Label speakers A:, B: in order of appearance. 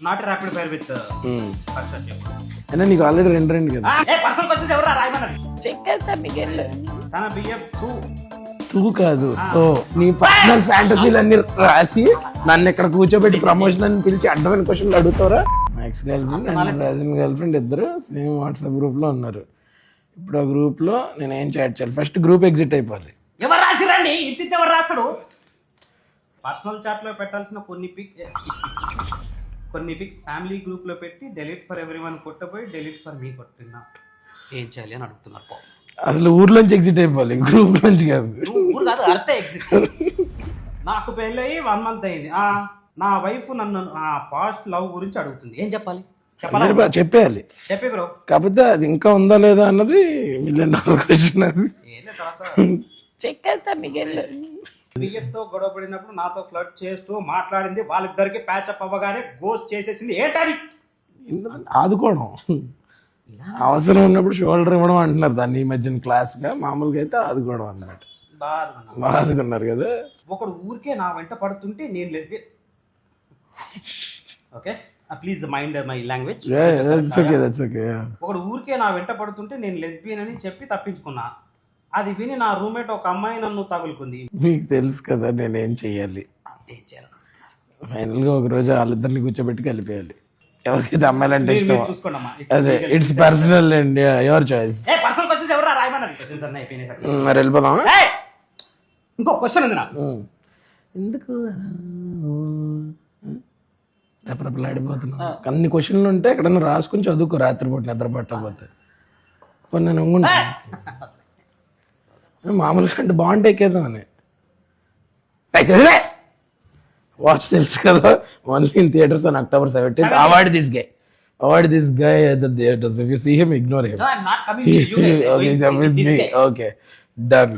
A: Not rapid fire with person చెప్పు.
B: అయినా నీకు ఆల్రెడీ రెండు కదా.
A: పర్సనల్ క్వశ్చన్స్ ఎవరు రాయమన్నారు?
B: చెక్ చేస్తాను నీకు
A: తన బిఎఫ్ 2
B: టూ కాదు. సో నీ పర్సనల్ ఫ్యాంటసీలన్నీ రాసి నన్ను ఇక్కడ కూర్చోబెట్టి ప్రమోషన్ అని పిలిచి అడ్డమైన క్వశ్చన్లు అడుగుతారా? మా ex girl friend and present girl friend ఇద్దరు సేమ్ వాట్సాప్ గ్రూప్ లో ఉన్నారు. ఇప్పుడు ఆ గ్రూప్ లో నేను ఏం చాట్ చేయాలి? ఫస్ట్ గ్రూప్ ఎగ్జిట్ అయిపోవాలి.
A: ఎవరు రాసిరండి? ఇంటి ఎవరు రాస్తాడు? పర్సనల్ చాట్ లో పెట్టాల్సిన కొన్ని పిక్స్ ఫ్యామిలీ గ్రూప్ లో పెట్టి డెలీట్ ఫర్ ఎవ్రీవన్ కొట్టపోయి డెలీట్ ఫర్ మీ కొట్టినా ఏం చేయాలి అని అడుగుతున్నారు.
B: అసలు ఊర్లోంచి ఎగ్జిట్ అయిపోవాలి, గ్రూప్ నుంచి కాదు.
A: ఊరు కాదు, అర్థం ఎగ్జిట్. నాకు పెళ్ళయి 1 month అయింది. నా వైఫ్ నన్ను నా పాస్ట్ లవ్ గురించి అడుగుతుంది. ఏం చెప్పాలి?
B: చెప్పేయాలి.
A: చెప్పే బ్రో.
B: కాకపోతే అది ఇంకా ఉందా లేదా అన్నది $1 million క్వశ్చన్. అది చెక్ చేస్తాను నీకు.
A: బిఎఫ్ తో గొడవ పడినప్పుడు నాతో ఫ్లర్ట్ చేస్తూ మాట్లాడింది, వాళ్ళిద్దరికి ప్యాచప్ అవ్వగానే గోస్ట్ చేసేసింది. ఏంటని?
B: ఆదుకోవడం, అవసరం ఉన్నప్పుడు షోల్డర్ ఇవ్వడం అంటున్నారు దాన్ని ఈ మధ్యన క్లాస్ గా. మామూలుగా అయితే ఆదుకోవడం అన్నమాట. బాగా ఆదుకున్నారు కదా.
A: ఒకడు ఊరికే నా వెంట పడుతుంటే నేను lesbian. Okay please mind my language. ఒకడు ఊరికే నా వెంట పడుతుంటే నేను లెస్బియన్ అని చెప్పి తప్పించుకున్నా. అది విని నా రూమ్మేట్ ఒక అమ్మాయి నన్ను తగులుకుంది.
B: మీకు తెలుసు కదా నేనేం చెయ్యాలి.
A: ఏం చేయాలి?
B: ఫైనల్ గా ఒక రోజు వాళ్ళిద్దరిని కూర్చోబెట్టి కలిపేయాలి. ఎవరికైతే అమ్మాయిలంటే ఇష్టం
A: చూసుకోండి.
B: అదే it's personal and your choice.
A: Personal questions ఎవరు రాయమన్నారు?
B: మరి వెళ్ళిపోదాం.
A: ఇంకో క్వశ్చన్ ఉంది నాకు.
B: ఎందుకు రెపరెపలాడిపోతున్నా? అన్ని క్వశ్చన్లు ఉంటే ఎక్కడన్నా రాసుకుని చదువుకో రాత్రిపూట నిద్ర పట్టకపోతే. కొన్ని నేను మామూలుగా అంటే బాగుంటే ఎక్కేద్దామని. వాచ్ తెలుసు కదా, only in theatres on October 17th. Avoid this guy at the theaters. If you see him, ignore him.
A: No, I'm not coming with you guys.
B: Okay, with me. Okay, done.